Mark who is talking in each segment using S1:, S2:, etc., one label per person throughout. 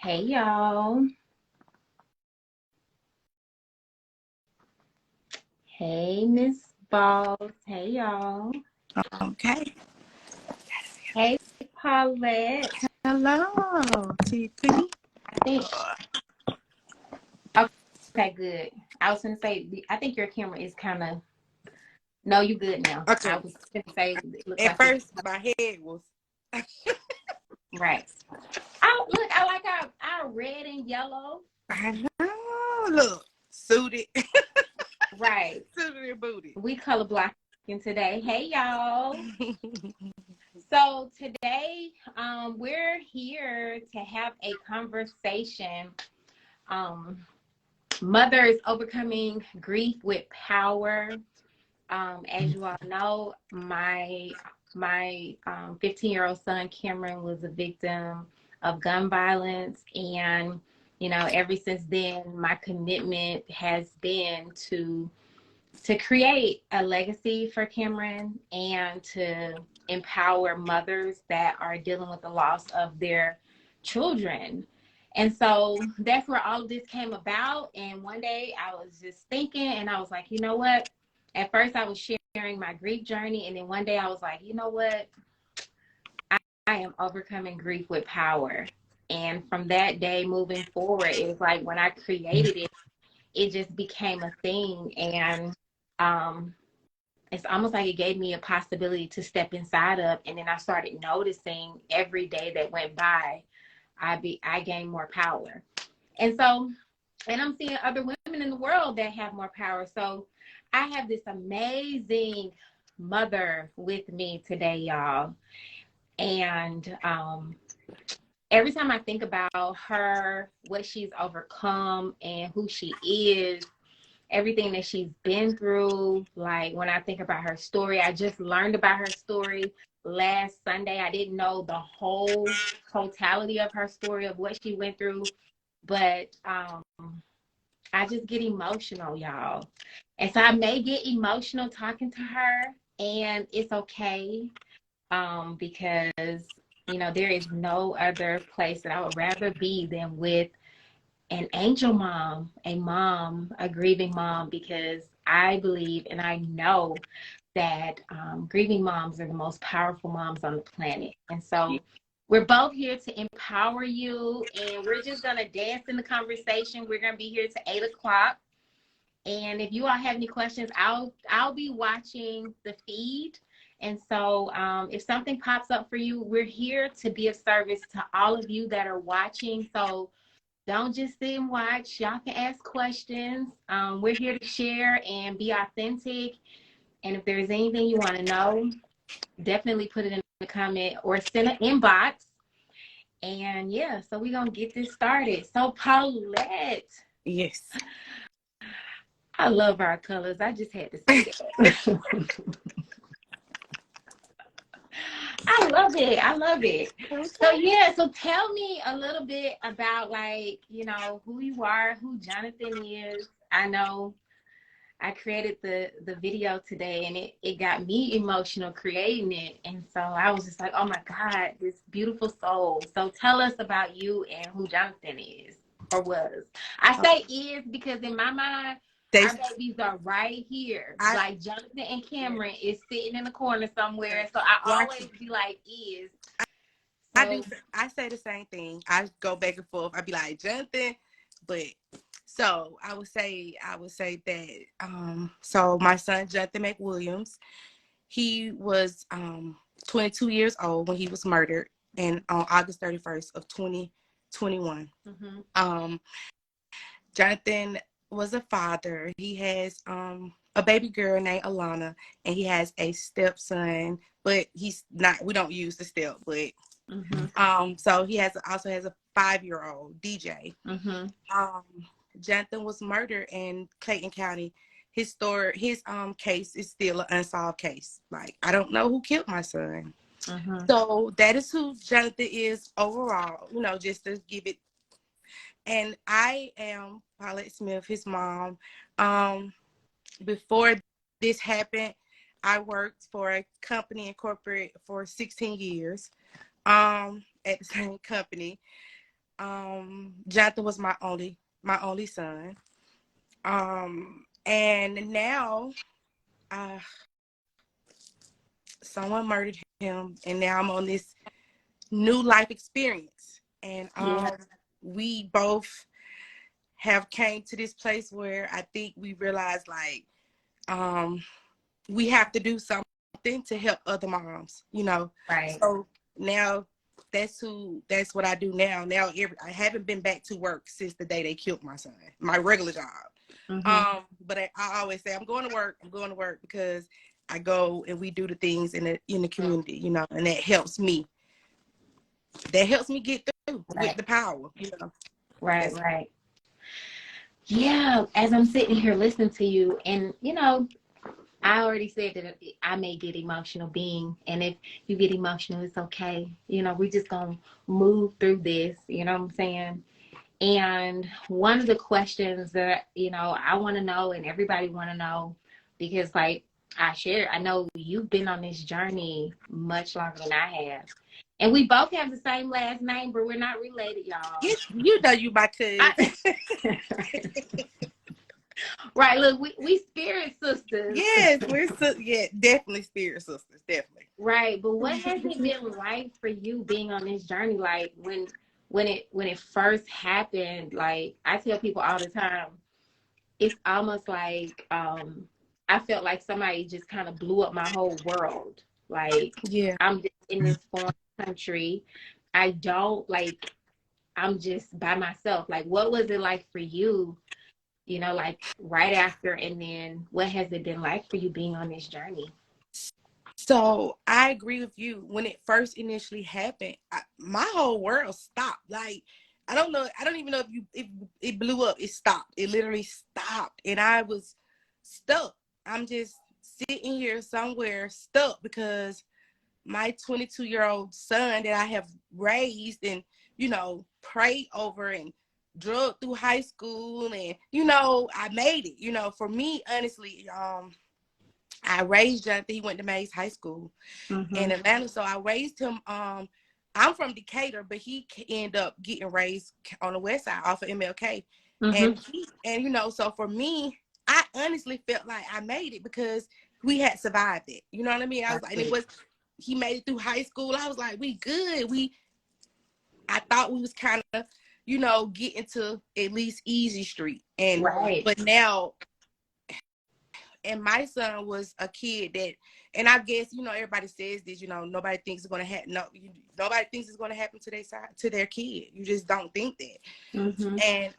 S1: Hey y'all. Hey Miss Balls. Hey y'all.
S2: Okay.
S1: Hey Paulette.
S2: Hello, Tiffany.
S1: I think okay, good. I was gonna say I think your camera is kind of no, you good now. I
S2: Okay.
S1: was gonna say it looks
S2: At
S1: like it's
S2: first, my head was.
S1: right. I like our red and yellow.
S2: I know. Look, suited,
S1: Right.
S2: suited and booted.
S1: We color blocking today. Hey y'all. So today we're here to have a conversation. Um Mothers overcoming grief with power. As you all know, my 15-year-old son Cameron was a victim of gun violence, and ever since then, my commitment has been to create a legacy for Cameron and to empower mothers that are dealing with the loss of their children. And so that's where all of this came about. And one day I was just thinking, and I was like, you know what? At first I was sharing my grief journey. And then one day I was like, you know what? I am overcoming grief with power. And from that day moving forward, it was like when I created it, it just became a thing. And um, it's almost like it gave me a possibility to step inside of. And then I started noticing every day that went by, I gained more power. And so, and I'm seeing other women in the world that have more power. So I have this amazing mother with me today, y'all. And every time I think about her, what she's overcome and who she is, everything that she's been through, like when I think about her story, I just learned about her story last Sunday. I didn't know the whole totality of her story of what she went through, but I just get emotional, y'all. And so I may get emotional talking to her, and it's okay, because there is no other place that I would rather be than with an angel mom, a grieving mom, because I believe and I know that grieving moms are the most powerful moms on the planet. And so we're both here to empower you, and we're just going to dance in the conversation. We're going to be here to 8 o'clock. And if you all have any questions, I'll be watching the feed. And so if something pops up for you, we're here to be of service to all of you that are watching. So don't just sit and watch. Y'all can ask questions. We're here to share and be authentic. And if there's anything you want to know, definitely put it in the comment or send an inbox. And yeah, so we're going to get this started. So Paulette.
S2: Yes.
S1: I love our colors. I just had to say that. I love it. I love it. Okay. So yeah, so tell me a little bit about who you are, who Jonathan is. I know I created the video today, and it got me emotional creating it. And so I was just like, oh my God, this beautiful soul. So tell us about you and who Jonathan is or was. I say is because in my mind, our babies are right here. Like Jonathan and Cameron is sitting in the corner somewhere. So I always be like, is. So,
S2: I say the same thing. I go back and forth. I be like, Jonathan, but so I would say that so my son Jonathan McWilliams, he was 22 years old when he was murdered, and on August 31st of 2021. Jonathan was a father. He has a baby girl named Alana, and he has a stepson, but he's not, we don't use the step, but so he also has a 5-year-old DJ. Jonathan was murdered in Clayton County. His case is still an unsolved case. Like, I don't know who killed my son. So that is who Jonathan is overall, just to give it. And I am Paulette Smith, his mom. Before this happened, I worked for a company in corporate for 16 years at the same company. Jonathan was my only son. And now someone murdered him, and now I'm on this new life experience. And
S1: Yeah.
S2: we both have came to this place where I think we realize like we have to do something to help other moms, you know.
S1: Right.
S2: So now that's what I do now. I haven't been back to work since the day they killed my son, my regular job. But I always say I'm going to work because I go and we do the things in the community, you know, and that helps me get through with the power, you know.
S1: Right. Yeah, as I'm sitting here listening to you, and you know, I already said that I may get emotional being, and if you get emotional, it's okay. You know, we're just gonna move through this, you know what I'm saying? And one of the questions that, you know, I want to know and everybody want to know, because like I know you've been on this journey much longer than I have. And we both have the same last name, but we're not related, y'all.
S2: Yes, you know you my cousin.
S1: Right, look, we spirit sisters.
S2: Yes, definitely spirit sisters, definitely.
S1: Right, but what has it been like for you being on this journey? Like when it first happened, like I tell people all the time, it's almost like I felt like somebody just kind of blew up my whole world. Like
S2: Yeah.
S1: I'm just in this foreign country. I don't like I'm just by myself. Like what was it like for you, you know, like right after, and then what has it been like for you being on this journey?
S2: So I agree with you. When it first initially happened, my whole world stopped. Like I don't know. I don't even know if it blew up. It stopped. It literally stopped, and I was stuck. I'm just sitting here somewhere stuck because my 22-year-old son that I have raised and prayed over and drugged through high school, and I made it. For me, honestly, I raised Jonathan. He went to Mays High School in Atlanta, so I raised him. I'm from Decatur, but he ended up getting raised on the west side off of MLK, so for me, I honestly felt like I made it because we had survived it. You know what I mean? I was like, he made it through high school. I was like, we good. I thought we was kind of, getting to at least easy street, but now. And my son was a kid that, and I guess, everybody says this, nobody thinks it's going to happen. Nobody thinks it's going to happen to their side, to their kid. You just don't think that. And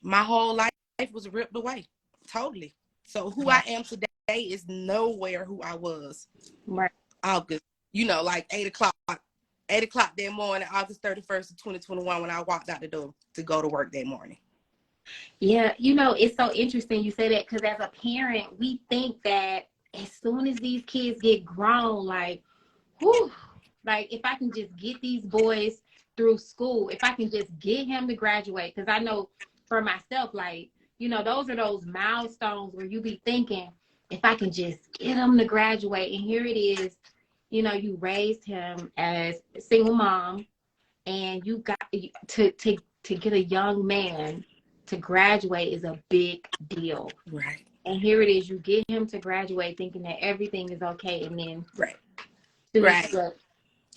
S2: my whole life was ripped away, totally. So who I am today is nowhere who I was.
S1: Right.
S2: August, like 8 o'clock that morning, August 31st of 2021, when I walked out the door to go to work that morning.
S1: Yeah, it's so interesting you say that, because as a parent, we think that as soon as these kids get grown, like, whew, like if I can just get these boys through school, if I can just get him to graduate, because I know for myself, like, those are those milestones where you be thinking, if I can just get him to graduate, and here it is, you raised him as a single mom, and you got to get a young man to graduate is a big deal.
S2: Right.
S1: And here it is, you get him to graduate thinking that everything is okay, and then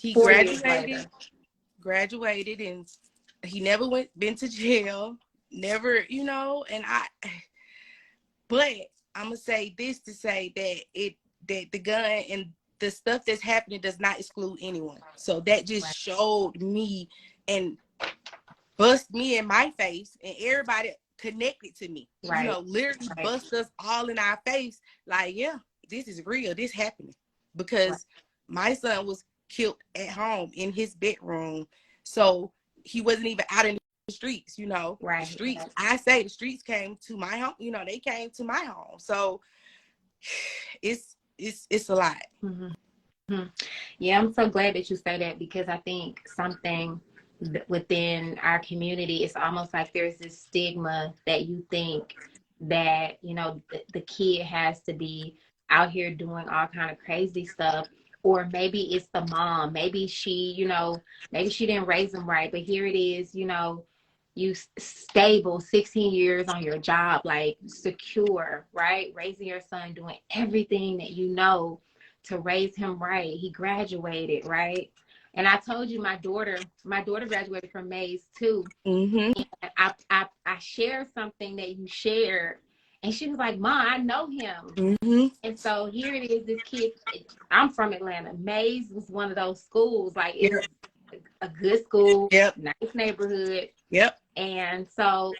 S2: He
S1: 4 years
S2: graduated, and he never been to jail, never, and but I'm gonna say this to say that the gun and the stuff that's happening does not exclude anyone. So that just showed me and bust me in my face, and everybody connected to me. Literally bust us all in our face. Like, yeah, this is real. This happening because my son was killed at home in his bedroom. So he wasn't even out in the streets. The streets. I say the streets came to my home. They came to my home. So it's a lot.
S1: Yeah, I'm so glad that you say that, because I think something within our community, it's almost like there's this stigma that you think that the kid has to be out here doing all kind of crazy stuff, or maybe it's the mom. Maybe she, maybe she didn't raise them right, but here it is, you stable 16 years on your job, like secure, right? Raising your son, doing everything that to raise him right. He graduated, right? And I told you my daughter graduated from Mays too.
S2: Mm-hmm.
S1: And I shared something that you shared, and she was like, "Mom, I know him."
S2: Mm-hmm.
S1: And so here it is, this kid. I'm from Atlanta. Mays was one of those schools, like it was a good school,
S2: Yep.
S1: nice neighborhood.
S2: Yep.
S1: And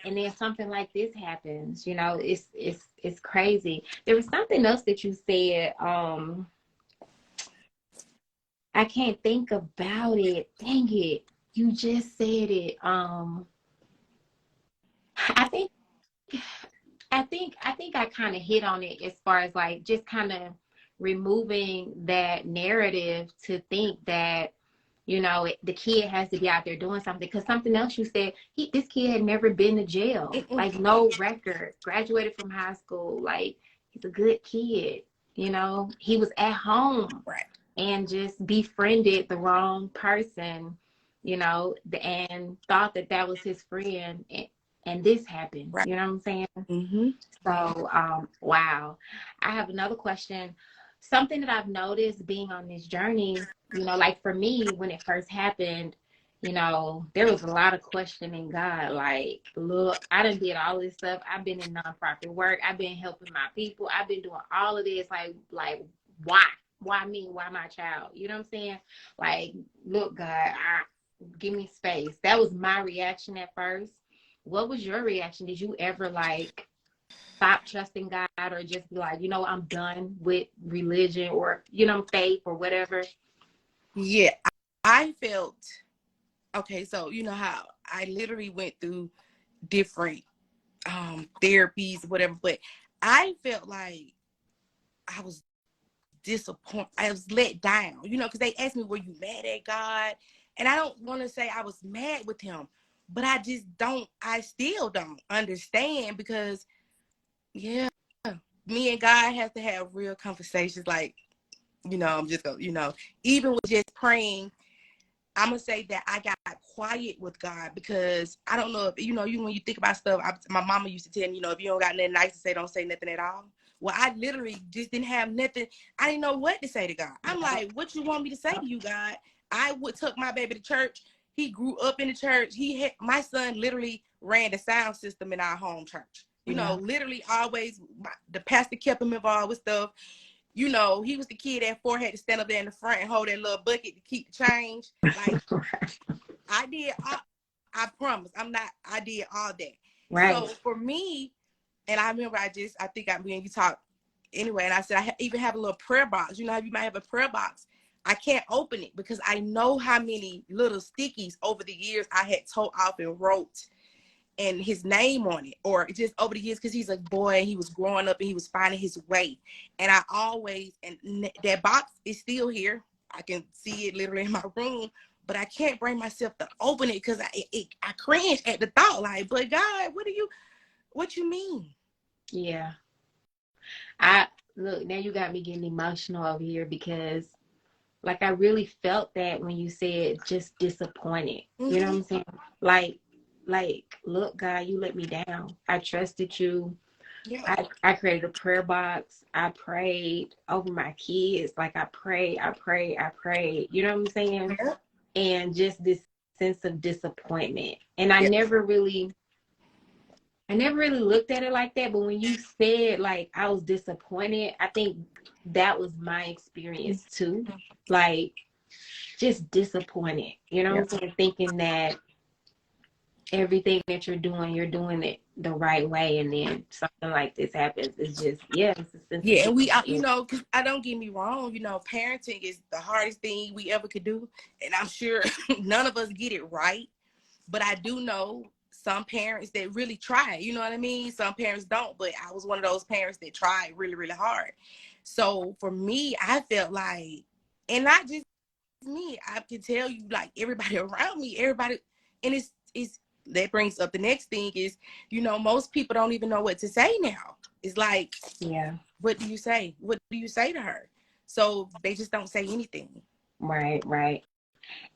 S1: then something like this happens, it's crazy. There was something else that you said. I can't think about it. Dang it. You just said it. I think I kind of hit on it as far as like just kind of removing that narrative to think that the kid has to be out there doing something. Because something else you said, this kid had never been to jail.
S2: Mm-mm.
S1: Like no record, graduated from high school. Like he's a good kid. He was at home,
S2: right,
S1: and just befriended the wrong person, and thought that was his friend. And this happened.
S2: right.
S1: You know what I'm saying?
S2: Mm-hmm.
S1: So, wow. I have another question. Something that I've noticed being on this journey, like for me, when it first happened, there was a lot of questioning God. Like, look, I done did all this stuff. I've been in nonprofit work. I've been helping my people. I've been doing all of this. Like, why? Why me? Why my child? You know what I'm saying? Like, look, God, give me space. That was my reaction at first. What was your reaction? Did you ever stop trusting God, or just be like, I'm done with religion, or, faith, or whatever?
S2: Yeah, I felt, okay, so you know how I literally went through different therapies, whatever, but I felt like I was disappointed. I was let down, because they asked me, were you mad at God? And I don't want to say I was mad with him, but I still don't understand, because yeah, me and God have to have real conversations. Like, I'm just gonna, even with just praying, I'm gonna say that I got quiet with God, because I don't know if, when you think about stuff, my mama used to tell me, if you don't got nothing nice to say, don't say nothing at all. Well, I literally just didn't have nothing. I didn't know what to say to God. I'm like, what you want me to say to you, God? I took my baby to church. He grew up in the church. My son literally ran the sound system in our home church. Literally always, the pastor kept him involved with stuff. He was the kid at 4 had to stand up there in the front and hold that little bucket to keep the change. Like, I did, I promise, I did all that.
S1: Right.
S2: So for me, and I remember when you talked anyway, and I said, I even have a little prayer box. You know how you might have a prayer box? I can't open it because I know how many little stickies over the years I had tore off and wrote and his name on it, or just over the years, because he's a boy and he was growing up and he was finding his way. And I always, and that box is still here. I can see it literally in my room, but I can't bring myself to open it because I cringe at the thought. Like, but God, what you mean?
S1: Yeah. Look, now you got me getting emotional over here, because like I really felt that when you said just disappointed.
S2: Mm-hmm.
S1: You know what I'm saying? Like, look, God, you let me down. I trusted you. Yeah. I created a prayer box. I prayed over my kids. Like I prayed. You know what I'm saying? Yeah. And just this sense of disappointment. And I never really looked at it like that. But when you said like I was disappointed, I think that was my experience too. Like just disappointed. You know what I'm saying? Thinking that everything that you're doing it the right way, and then something like this happens. It's just, it's a sense
S2: and we, because I don't get me wrong, parenting is the hardest thing we ever could do, and I'm sure none of us get it right, but I do know some parents that really try, you know what I mean? Some parents don't, but I was one of those parents that tried really, really hard. So for me, I felt like, and not just me, I can tell you, like everybody around me, and it's that brings up the next thing is, most people don't even know what to say now. It's like, what do you say? What do you say to her? So they just don't say anything.
S1: Right, right.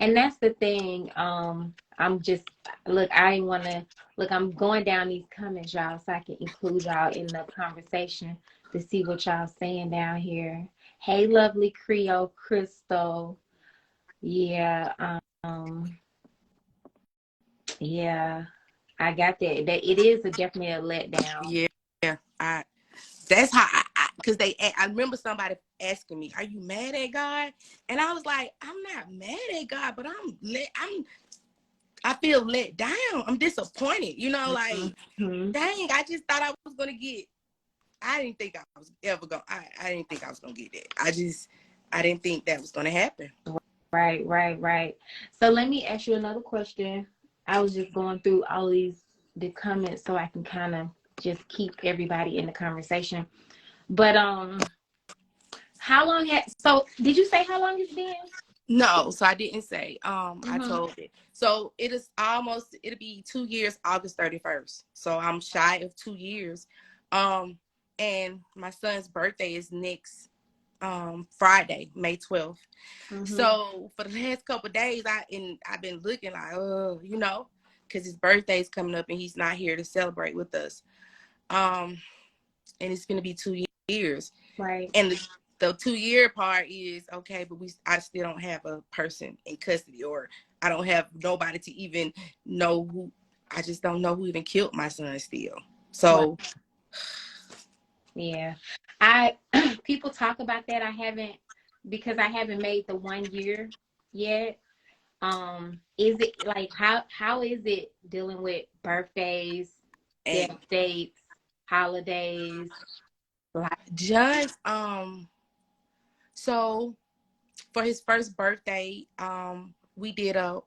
S1: And that's the thing. I'm just look, I want to look, I'm going down these comments, y'all, so I can include y'all in the conversation to see what y'all saying down here. Hey, lovely Creole Crystal. Yeah, yeah, I got that. That it is definitely a letdown.
S2: Yeah, I that's how because I remember somebody asking me, "Are you mad at God?" And I was like, "I'm not mad at God, but I feel let down. I'm disappointed. You know, like
S1: Mm-hmm.
S2: dang, I just thought I was gonna get. I didn't think I was ever gonna. I didn't think I was gonna get that. I didn't think that was gonna happen.
S1: Right, right, right. So let me ask you another question. I was just going through all the comments so I can kind of just keep everybody in the conversation. But how long so did you say how long it's been?
S2: No, so I didn't say. I
S1: Mm-hmm.
S2: told it. So it'll be 2 years, August 31st. So I'm shy of 2 years. And my son's birthday is next Friday, May 12th.
S1: Mm-hmm.
S2: So for the last couple of days, I've been looking like, you know, because his birthday's coming up and he's not here to celebrate with us. And it's gonna be 2 years.
S1: Right.
S2: And the 2 year part is okay, but I still don't have a person in custody, or I don't have nobody to even know who. I just don't know who even killed my son still. So
S1: yeah, people talk about that. I haven't, because I haven't made the 1 year yet. Is it like how is it dealing with birthdays, death
S2: and
S1: dates, holidays? Like,
S2: just so for his first birthday, we did a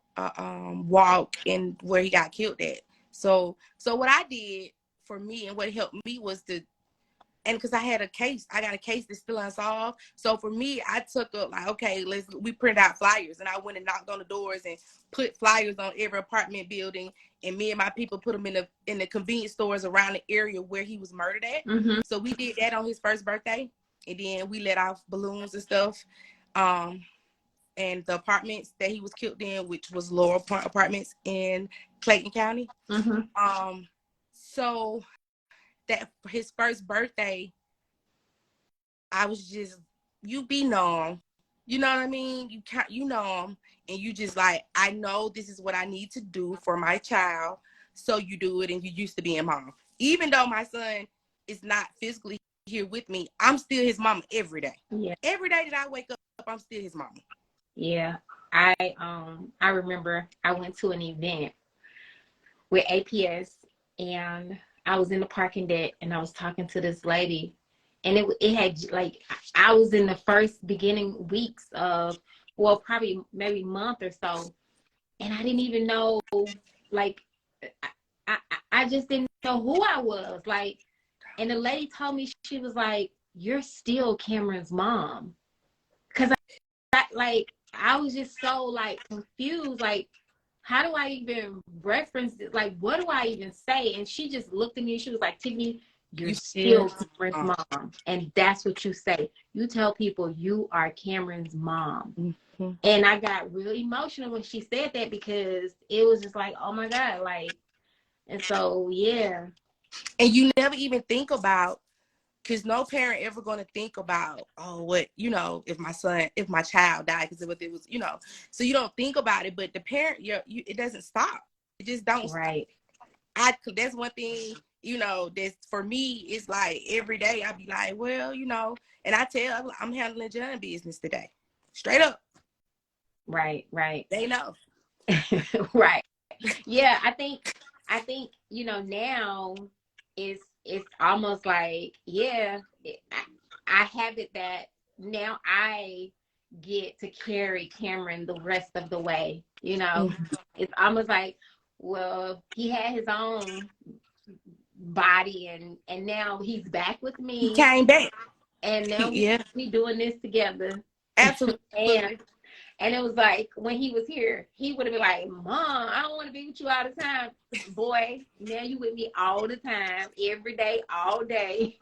S2: walk in where he got killed at. So what I did for me and what helped me was and because I got a case that's still unsolved. So for me, I took up like, okay, we print out flyers, and I went and knocked on the doors and put flyers on every apartment building, and me and my people put them in the convenience stores around the area where he was murdered at.
S1: mm-hmm.
S2: So we did that on his first birthday, and then we let off balloons and stuff. And the apartments that he was killed in, which was Laurel Point Apartments in Clayton County.
S1: Mm-hmm.
S2: So that for his first birthday, I was just, you be numb. You know what I mean? You numb, and you just like, I know this is what I need to do for my child. So you do it, and you used to being mom. Even though my son is not physically here with me, I'm still his mama every day.
S1: Yeah.
S2: Every day that I wake up, I'm still his mama.
S1: Yeah. I remember I went to an event with APS, and I was in the parking deck, and I was talking to this lady, and it had like, I was in the first beginning weeks of, well, probably maybe month or so, and I didn't even know, like, I, I just didn't know who I was, like, and the lady told me, she was like, "You're still Cameron's mom," because I was just so like confused, like, how do I even reference it? Like, what do I even say? And she just looked at me and she was like, "Tiffany, you're
S2: You
S1: still
S2: still
S1: Cameron's mom." And that's what you say. You tell people you are Cameron's mom.
S2: Mm-hmm.
S1: And I got real emotional when she said that, because it was just like, oh my God, like, and so, yeah.
S2: And you never even think about, because no parent ever going to think about, oh, what, you know, if my child died, because what it was, you know, so you don't think about it. But the parent, it doesn't stop. It just don't
S1: Right.
S2: stop. That's one thing, you know, that's for me. It's like every day I be like, well, you know, and I'm handling John business today, straight up.
S1: Right. Right.
S2: They know.
S1: Right. Yeah, I think now it's almost like, yeah, I have it that now I get to carry Cameron the rest of the way.
S2: Mm-hmm.
S1: It's almost like, well, he had his own body, and now he's back with
S2: He
S1: me,
S2: came back.
S1: and now
S2: Yeah,
S1: we doing this together.
S2: absolutely.
S1: And it was like, when he was here, he would have been like, "Mom, I don't want to be with you all the time." Boy, now you with me all the time, every day, all day.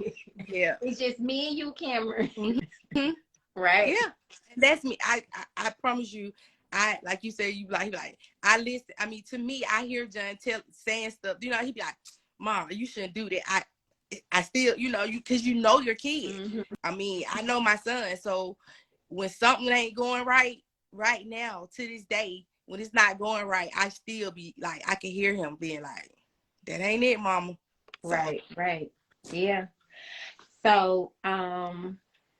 S2: Yeah.
S1: It's just me and you, Cameron.
S2: Mm-hmm.
S1: Right.
S2: Yeah, that's me. I promise you. I like you said. You like I listen. I mean, to me, I hear John saying stuff. You know, he be like, "Mom, you shouldn't do that." I still, you because you know your kid.
S1: Mm-hmm.
S2: I mean, I know my son. So when something ain't going right now to this day, when it's not going right, I still be like, I can hear him being like, "That ain't it, Mama." So
S1: Right. Yeah. So,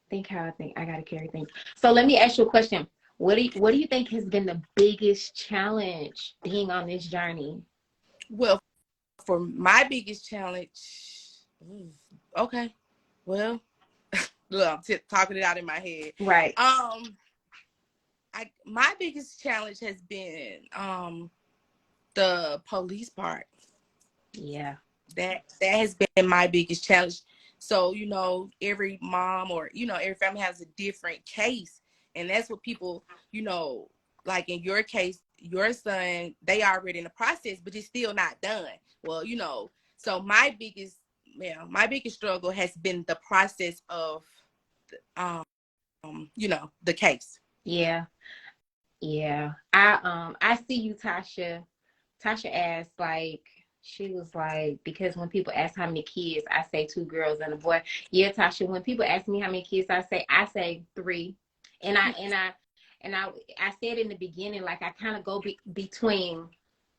S1: think how I think I gotta carry things. So let me ask you a question. What do you think has been the biggest challenge being on this journey?
S2: well, for my biggest challenge, okay, well. Look, I'm talking it out in my head.
S1: Right.
S2: My biggest challenge has been the police part.
S1: Yeah.
S2: That has been my biggest challenge. So, every mom or every family has a different case. And that's what people, like in your case, your son, they already in the process, but it's still not done. Well, so my biggest struggle has been the process of um, the case.
S1: Yeah. Yeah. I see you, Tasha. Tasha asked, like, she was like, because when people ask how many kids, I say 2 girls and a boy. Yeah, Tasha, when people ask me how many kids, I say 3. And I said in the beginning, like, I kind of go between,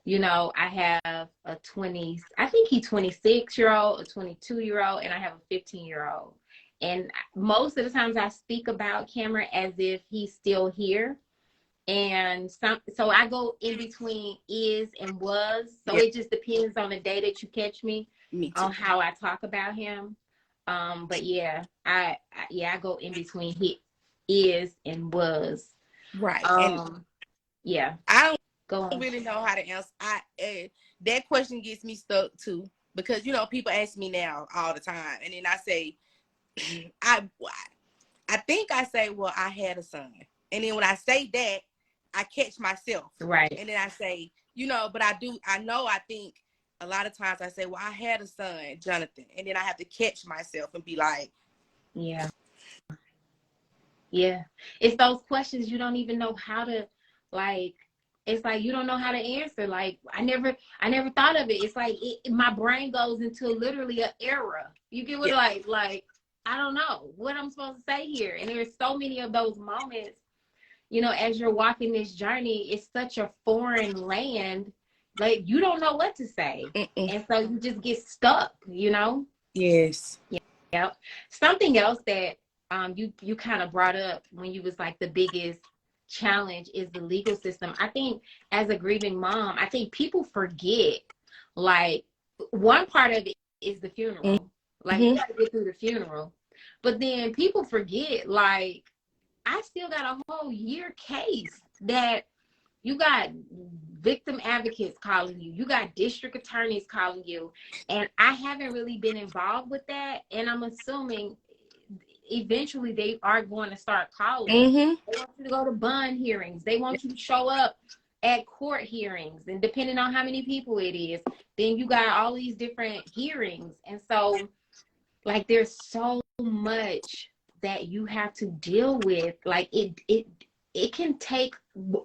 S1: I have a 20, I think he's 26-year-old, a 22-year-old, and I have a 15-year-old. And most of the times I speak about Cameron as if he's still here. And so I go in between is and was. So
S2: Yeah,
S1: it just depends on the day that you catch me
S2: me too.
S1: on how I talk about him. But yeah, I go in between he is and was.
S2: Right. And
S1: Yeah,
S2: I
S1: go
S2: don't
S1: on.
S2: really know how to answer. That question gets me stuck too because people ask me now all the time, and then I say, I I think I say, well, I had a son, and then when I say that, I catch myself,
S1: Right.
S2: and then I say, but I think a lot of times I say, well, I had a son, Jonathan, and then I have to catch myself and be like,
S1: Yeah. Yeah. It's those questions you don't even know how to, like, it's like you don't know how to answer. Like, I never thought of it. It's like my brain goes into literally an era. You get what,
S2: yeah,
S1: like I don't know what I'm supposed to say here. And there's so many of those moments, as you're walking this journey. It's such a foreign land, like you don't know what to say.
S2: mm-mm.
S1: And so you just get stuck.
S2: Yes,
S1: Yep. Something else that you kind of brought up when you was like the biggest challenge is the legal system. I think as a grieving mom, I think people forget, like, one part of it is the funeral. Like, you
S2: mm-hmm.
S1: gotta get through the funeral. But then people forget, like, I still got a whole year case that you got victim advocates calling you. You got district attorneys calling you. And I haven't really been involved with that. And I'm assuming eventually they are going to start calling.
S2: Mm-hmm.
S1: They want you to go to bond hearings. They want you to show up at court hearings. And depending on how many people it is, then you got all these different hearings. And so, like, there's so much that you have to deal with. Like, it can take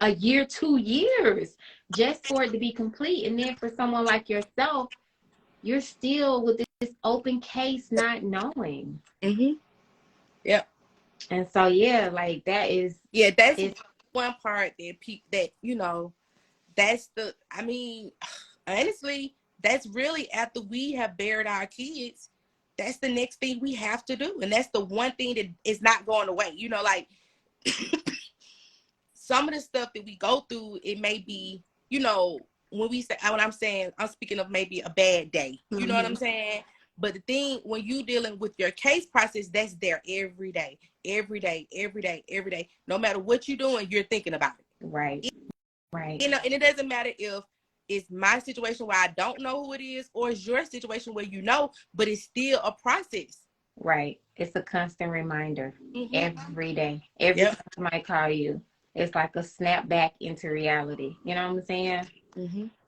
S1: a year, 2 years just for it to be complete. And then for someone like yourself, you're still with this open case, not knowing.
S2: Mm-hmm. Yep.
S1: And so, yeah, like that is,
S2: Yeah, that's
S1: it's
S2: one part that that's I mean, honestly, that's really after we have buried our kids, that's the next thing we have to do. And that's the one thing that is not going away. Like some of the stuff that we go through, it may be, when I'm saying, I'm speaking of maybe a bad day. You know what I'm saying? But the thing, when you dealing with your case process, that's there every day, every day, every day, every day. No matter what you're doing, you're thinking about it.
S1: right, right,
S2: And it doesn't matter if it's my situation where I don't know who it is, or it's your situation where but it's still a process.
S1: right. It's a constant reminder every day. Every
S2: Yep.
S1: time somebody call you, it's like a snap back into reality. You know what I'm saying?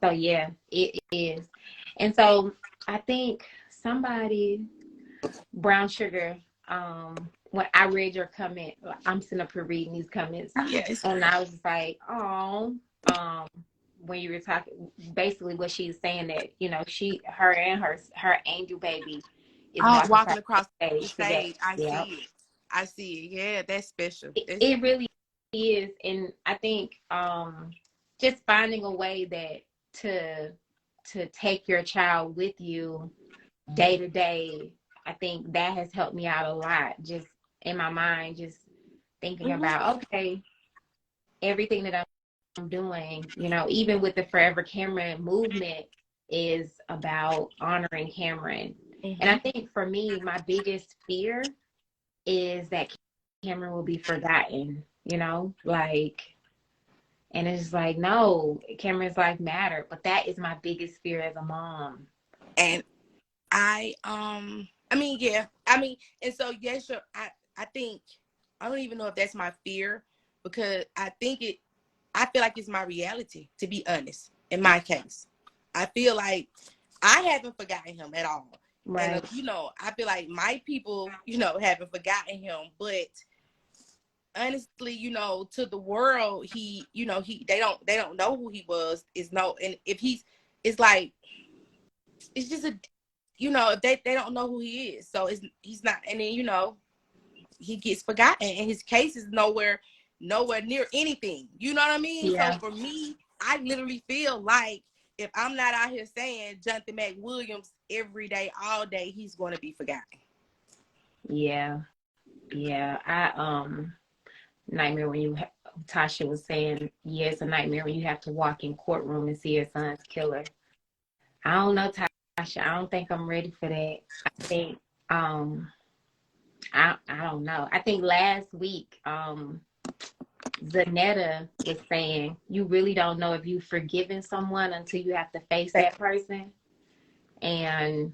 S1: So yeah, it is. And so I think somebody, Brown Sugar, when I read your comment, I'm sitting up here reading these comments,
S2: Yes.
S1: and I was just like, oh, when you were talking, basically what she's saying that, you know, her and her angel baby is
S2: Oh,
S1: walking
S2: walking
S1: across the
S2: across the
S1: stage today.
S2: stage. I
S1: Yeah,
S2: see it. I see it. Yeah, that's special.
S1: it really is, and I think just finding a way that to take your child with you day to day, I think that has helped me out a lot. Just in my mind, just thinking about, okay, everything that I'm doing, you know, even with the Forever Cameron movement is about honoring Cameron. And I think for me, my biggest fear is that Cameron will be forgotten, you know, like, and it's like, no, Cameron's life mattered. But that is my biggest fear as a mom.
S2: And I mean, yeah, I mean, and so yes, I think I don't even know if that's my fear, because I feel like it's my reality, to be honest. In my case, I feel like I haven't forgotten him at all.
S1: Right.
S2: And you know, I feel like my people, you know, haven't forgotten him, but honestly, you know, to the world, he, you know, they don't know who he was. Is no, and if it's like, it's just a, you know, if they don't know who he is, so he's not, and then, you know, he gets forgotten, and his case is nowhere near anything. You know what I mean?
S1: Yeah.
S2: So for me, I literally feel like if I'm not out here saying Jonathan McWilliams every day, all day, he's going to be forgotten.
S1: Yeah. Yeah. Nightmare when Tasha was saying, yeah, it's a nightmare when you have to walk in courtroom and see your son's killer. I don't know, Tasha. I don't think I'm ready for that. I think, I don't know. I think last week, Zanetta was saying, you really don't know if you've forgiven someone until you have to face that person. And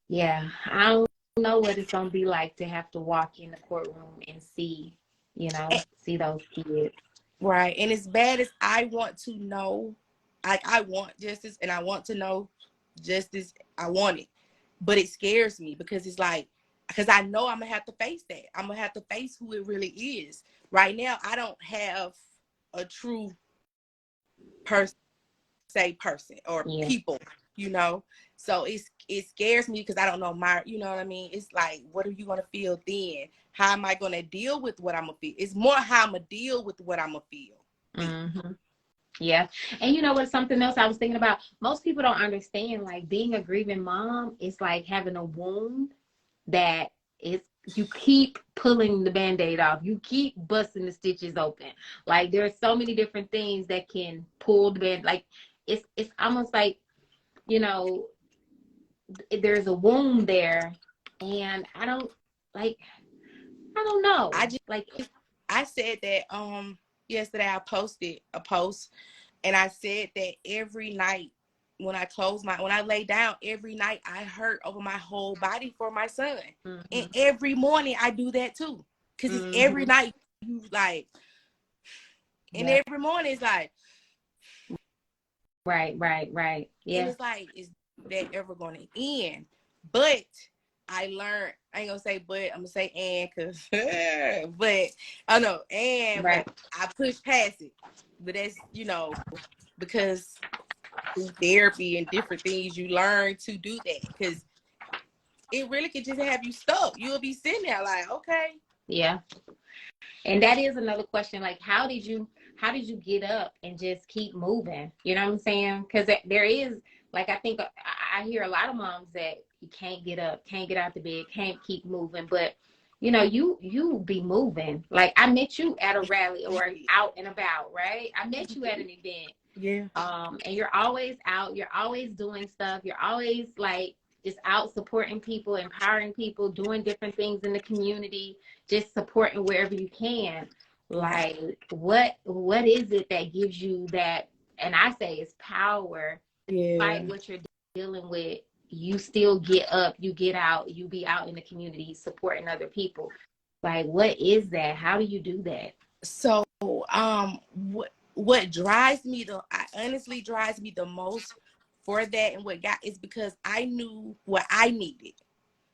S1: yeah, I don't know what it's going to be like to have to walk in the courtroom and see, you know, see those kids.
S2: Right. And as bad as I want to know, like, I want justice and I want to know justice, I want it. But it scares me because it's like, because I know I'm going to have to face that. I'm going to have to face who it really is. Right now, I don't have a true person or people, you know. So it scares me because I don't know you know what I mean? It's like, what are you going to feel then? How am I going to deal with what I'm going to feel? It's more how I'm going to deal with what I'm going to feel.
S1: Mm-hmm. Yeah. And you know what, something else I was thinking about, most people don't understand, like, being a grieving mom is like having a wound that is, you keep pulling the band-aid off, you keep busting the stitches open. Like, there's so many different things that can pull the band, like, it's almost like, you know, there's a wound there, and I don't know.
S2: I said that yesterday I posted a post, and I said that every night when I lay down, every night I hurt over my whole body for my son. Mm-hmm. And every morning I do that too. Cause it's every night you like, and every morning it's like,
S1: right. Yeah.
S2: And it's like, is that ever going to end? But I learned, I ain't gonna say but, I'm gonna say and, cause but I know, and right. But I push past it. But that's, you know, because through therapy and different things, you learn to do that, because it really could just have you stuck. You'll be sitting there like, okay.
S1: Yeah. And that is another question, like, how did you get up and just keep moving? You know what I'm saying? Because there is, like, I think I hear a lot of moms that you can't get up, can't get out the bed, can't keep moving. But, you know, you be moving. Like, I met you at a rally or out and about, right? I met you at an event.
S2: Yeah.
S1: And you're always out. You're always doing stuff. You're always, like, just out supporting people, empowering people, doing different things in the community, just supporting wherever you can. Like, what is it that gives you that? And I say it's power.
S2: Yeah.
S1: Despite what you're dealing with, you still get up, you get out, you be out in the community supporting other people. Like, what is that? How do you do that?
S2: So, what drives me honestly drives me the most for that, and what got, is because I knew what I needed.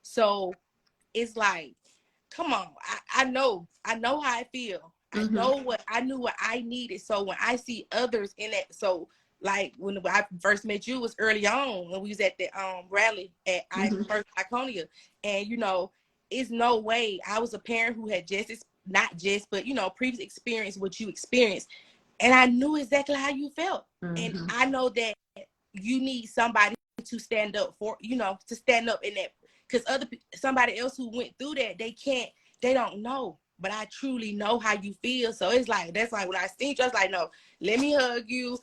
S2: So it's like, come on, I know how I feel. I knew what I needed. So when I see others in that, so like when I first met you was early on when we was at the rally at First Iconia, and it's no way I was a parent who had not just, but previous experience what you experienced, and I knew exactly how you felt, and I know that you need somebody to stand up for, to stand up in that, because somebody else who went through that, they don't know, but I truly know how you feel. So it's like, that's like when I seen you, I was like, no, let me hug you,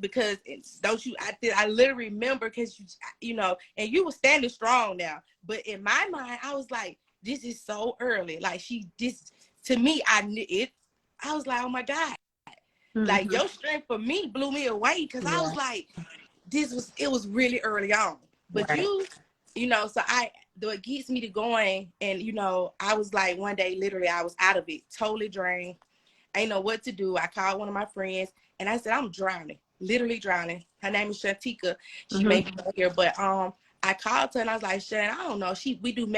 S2: because I literally remember, because and you were standing strong now, but in my mind, I was like, this is so early. Like to me, I knew it. I was like, oh my God, like your strength for me blew me away, because I was like, it was really early on. But
S1: right.
S2: so it gets me to going, and I was like, one day literally I was out of it, totally drained. I didn't know what to do. I called one of my friends and I said, I'm drowning, literally drowning. Her name is Shantika. She may be here, but I called her and I was like, Shan, I don't know. She was doing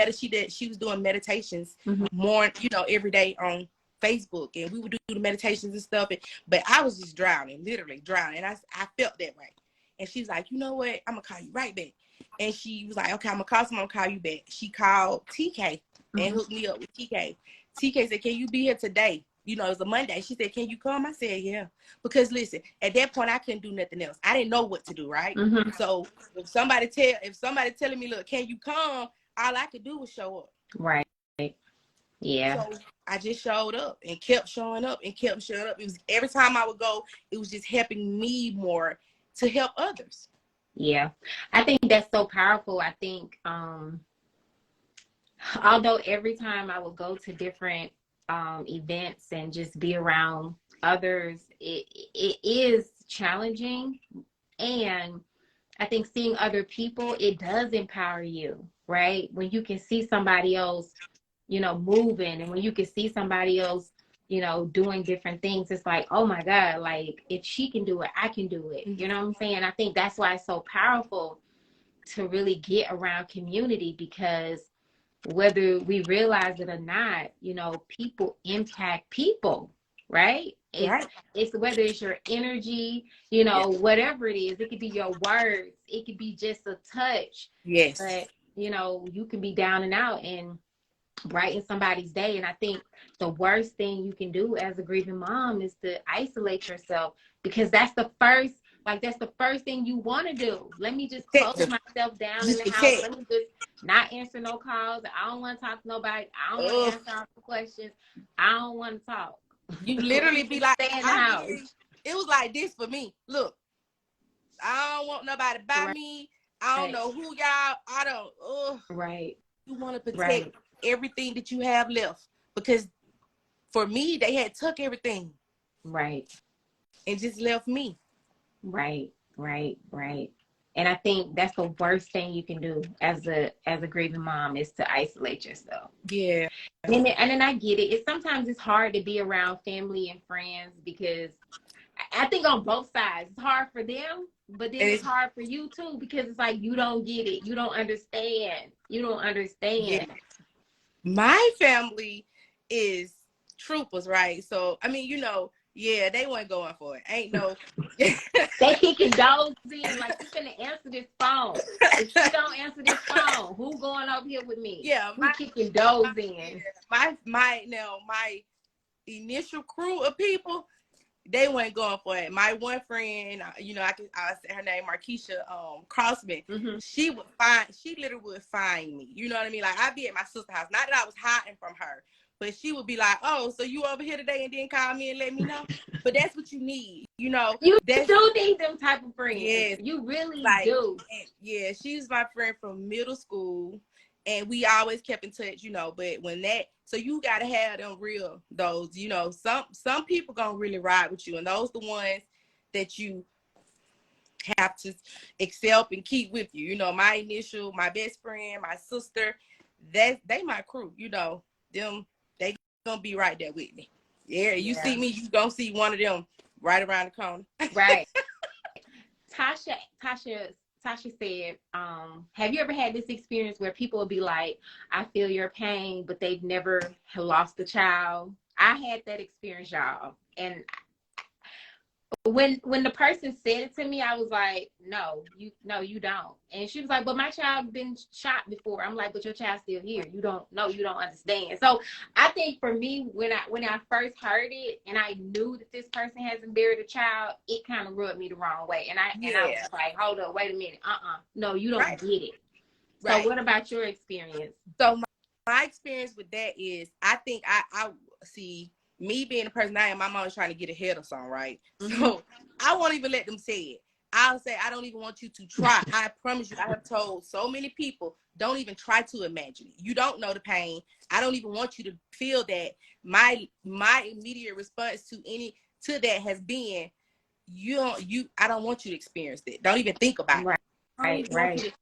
S2: meditations more, every day on Facebook, and we would do the meditations and stuff. But I was just drowning, literally drowning. And I felt that way. And she was like, you know what? I'm gonna call you right back. And she was like, okay, I'm gonna call someone, call you back. She called TK and hooked me up with TK. TK said, can you be here today? It was a Monday. She said, can you come? I said, yeah. Because listen, at that point I couldn't do nothing else. I didn't know what to do, right? So if somebody telling me, look, can you come? All I could do was show up.
S1: Right. Yeah.
S2: So I just showed up and kept showing up and kept showing up. It was every time I would go, it was just helping me more to help others.
S1: Yeah. I think that's so powerful. I think although every time I would go to different events and just be around others, it is challenging. And I think seeing other people, it does empower you, right? When you can see somebody else, moving, and when you can see somebody else, doing different things, it's like, oh my God, like if she can do it, I can do it. You know what I'm saying? I think that's why it's so powerful to really get around community, because whether we realize it or not, people impact people, right? It's whether it's your energy, whatever it is. It could be your words, it could be just a touch.
S2: Yes.
S1: But you can be down and out and brighten somebody's day. And I think the worst thing you can do as a grieving mom is to isolate yourself, because that's the first thing you want to do. Let me just close myself down in the house. Let me just not answer no calls. I don't want to talk to nobody. I don't want to answer all the questions. I don't want to talk.
S2: You literally be like,
S1: stay in the house.
S2: It was like this for me. Look, I don't want nobody by me. I don't know who y'all. I don't.
S1: Right.
S2: You want to protect everything that you have left, because for me, they had took everything.
S1: Right.
S2: And just left me.
S1: Right. And I think that's the worst thing you can do as a grieving mom, is to isolate yourself.
S2: Yeah.
S1: And then I get it. Sometimes it's hard to be around family and friends, because I think on both sides, it's hard for them, but then it's hard for you too, because it's like, you don't get it. You don't understand. Yeah.
S2: My family is troopers, right? So, I mean, yeah, they weren't going for it. Ain't no.
S1: They kicking doors in, like, you finna answer this phone. If you don't answer this phone, who going over here with me?
S2: Yeah,
S1: who kicking doors in?
S2: My initial crew of people, they weren't going for it. My one friend, I said her name, Markeisha Crossman. She literally would find me. You know what I mean? Like, I'd be at my sister's house. Not that I was hiding from her, but she would be like, oh, so you over here today and didn't call me and let me know? But that's what you need, You
S1: do need them type of friends.
S2: Yes.
S1: You really do.
S2: Yeah, she's my friend from middle school, and we always kept in touch, but so you got to have them real, those, some people gonna really ride with you, and those the ones that you have to accept and keep with you. My best friend, my sister, they my crew, them, they gonna be right there with me. Yeah, you see me, you gonna see one of them right around the corner.
S1: Right. Tasha Tasha said, have you ever had this experience where people will be like, I feel your pain, but they've never lost a child? I had that experience, y'all. And when the person said it to me, I was like, no, you don't. And she was like, but my child been shot before. I'm like, but your child's still here. You don't understand. So I think for me, when I first heard it and I knew that this person hasn't buried a child, it kind of rubbed me the wrong way. And I was like, hold up, wait a minute. No, you don't get it. So what about your experience?
S2: So my experience with that is, I think I see, me being the person I am, my mom's trying to get ahead of something, right? Mm-hmm. So I won't even let them say it. I'll say, I don't even want you to try. I promise you, I have told so many people, don't even try to imagine it. You don't know the pain. I don't even want you to feel that. My immediate response to that has been, I don't want you to experience it. Don't even think about it.
S1: Right.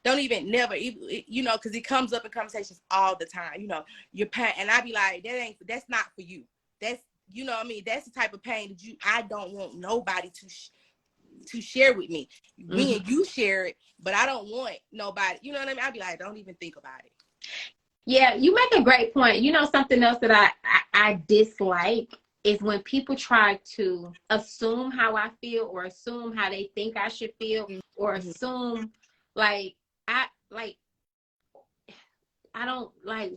S2: Don't even, never, you know, because it comes up in conversations all the time, you know, your pain. And I be like, that's not for you. That's, you know what I mean? That's the type of pain that I don't want nobody to share with me. Mm-hmm. Me and you share it, but I don't want nobody, you know what I mean? I'd be like, don't even think about it.
S1: Yeah, you make a great point. You know, something else that I dislike is when people try to assume how I feel, or assume how they think I should feel, or assume I don't like,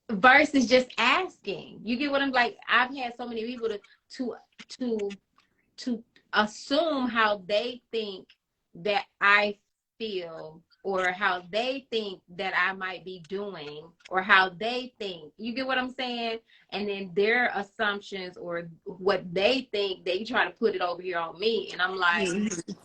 S1: versus just asking. You get what I'm like? I've had so many people to assume how they think that I feel, or how they think that I might be doing, or how they think. You get what I'm saying? And then their assumptions, or what they think, they try to put it over here on me. And I'm like,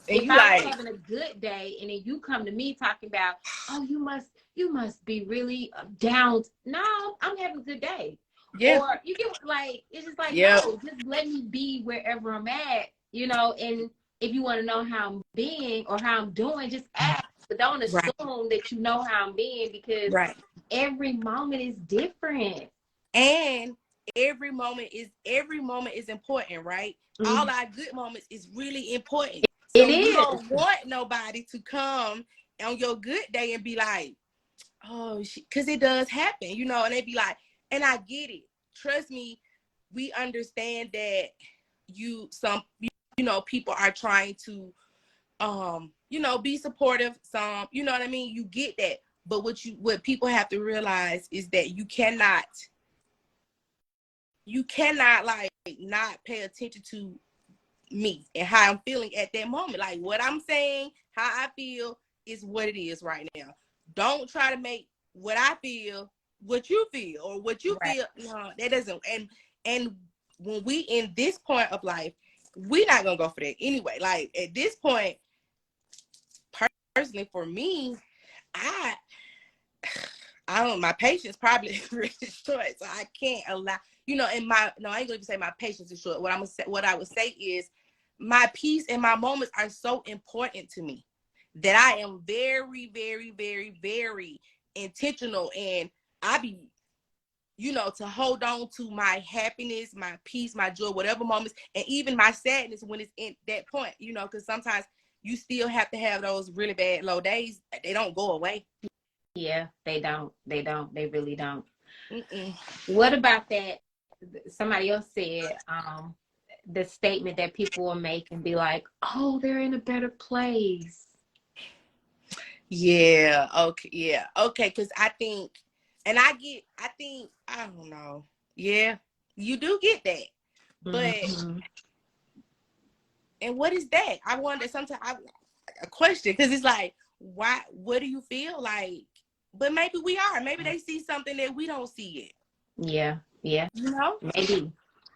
S1: if I'm having a good day, and then you come to me talking about, oh, you must be really down. No, I'm having a good day. Yeah. Or you get like, it's just like, no, just let me be wherever I'm at, you know. And if you want to know how I'm being or how I'm doing, just ask. But don't assume that you know how I'm being, because every moment is different.
S2: And every moment is important, right? Mm-hmm. All our good moments is really important. So you don't want nobody to come on your good day and be like, oh, because it does happen, you know, and they be like, and I get it. Trust me, we understand that you know, people are trying to you know, be supportive, some, you know what I mean? You get that. But what people have to realize is that you cannot like not pay attention to me and how I'm feeling at that moment. Like, what I'm saying, how I feel is what it is right now. Don't try to make what I feel what you feel, or what you feel. No, that doesn't. And when we in this point of life, we're not gonna go for that anyway. Like, at this point, personally for me, I don't. My patience probably is really short, so I can't allow. You know, I ain't gonna even say my patience is short. What I would say is, my peace and my moments are so important to me that I am very, very, very, very intentional, and I be, you know, to hold on to my happiness, my peace, my joy, whatever moments, and even my sadness when it's in that point, you know, because sometimes you still have to have those really bad low days. They don't go away.
S1: Yeah, they don't. They really don't. What about that? Somebody else said, the statement that people will make and be like, oh, they're in a better place.
S2: Yeah. Okay. Yeah. Okay. Because I don't know. Yeah, you do get that. But, and what is that? I wonder sometimes, a question, because it's like, why? What do you feel like? But maybe we are. Maybe they see something that we don't see it.
S1: Yeah. You
S2: know,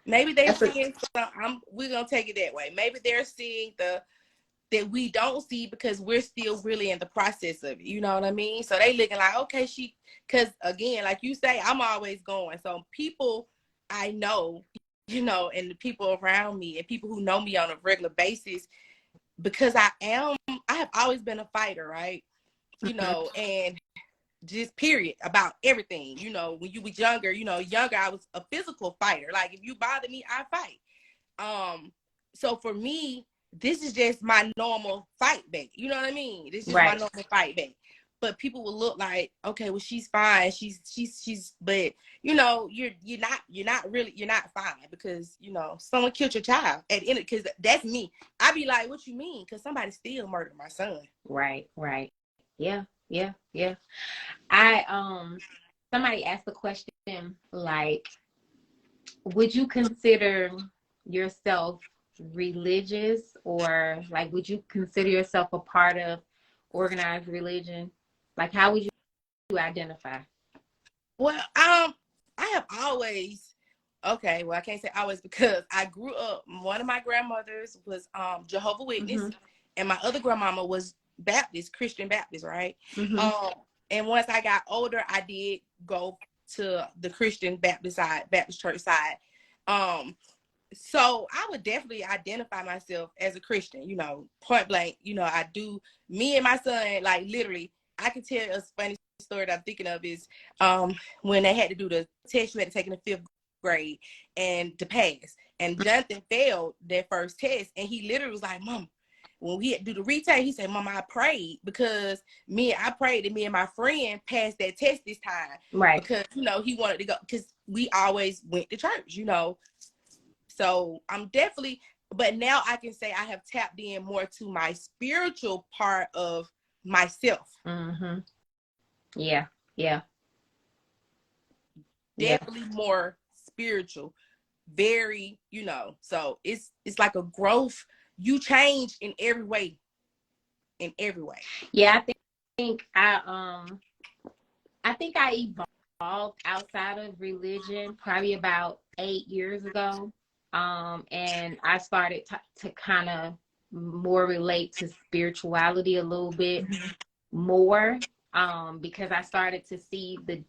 S2: maybe they're seeing something. We're gonna take it that way. Maybe they're seeing that we don't see, because we're still really in the process of it. You know what I mean? So they looking like, okay, because again, like you say, I'm always going. So people I know, you know, and the people around me and people who know me on a regular basis, because I have always been a fighter, right? You know, and just period about everything. You know, when you was younger, I was a physical fighter. Like, if you bother me, I fight. So for me, this is just my normal fight back. You know what I mean? This is just my
S1: Right.
S2: normal fight back. But people will look like, okay, well, she's fine. She's, but you know, you're not fine because, you know, someone killed your child at the end, because that's me. I be like, what you mean? Because somebody still murdered my son.
S1: Right. Yeah. Somebody asked the question, like, would you consider yourself religious, or like, would you consider yourself a part of organized religion? Like, how would you identify?
S2: Well, I have always, okay, well, I can't say always because I grew up, one of my grandmothers was Jehovah Witness,
S1: Mm-hmm.
S2: and my other grandmama was Baptist, Christian Baptist, right?
S1: Mm-hmm.
S2: And once I got older, I did go to the Christian Baptist side, Baptist church side. So I would definitely identify myself as a Christian, you know, point blank. You know, I do. Me and my son, like, literally, I can tell a funny story that I'm thinking of is when they had to do the test you had to take in the 5th grade and to pass. And Jonathan failed their first test, and he literally was like, Mom, when we had to do the retake, he said, Mama, I prayed because I prayed that me and my friend passed that test this time.
S1: Right.
S2: Because, you know, he wanted to go, because we always went to church, you know. So I'm definitely, but now I can say I have tapped in more to my spiritual part of myself.
S1: Mm-hmm. Yeah.
S2: Definitely more spiritual. Very, you know, so it's like a growth. You change in every way. In every way.
S1: Yeah, I think I evolved outside of religion probably about 8 years ago. And I started to kind of more relate to spirituality a little bit more, because I started to see the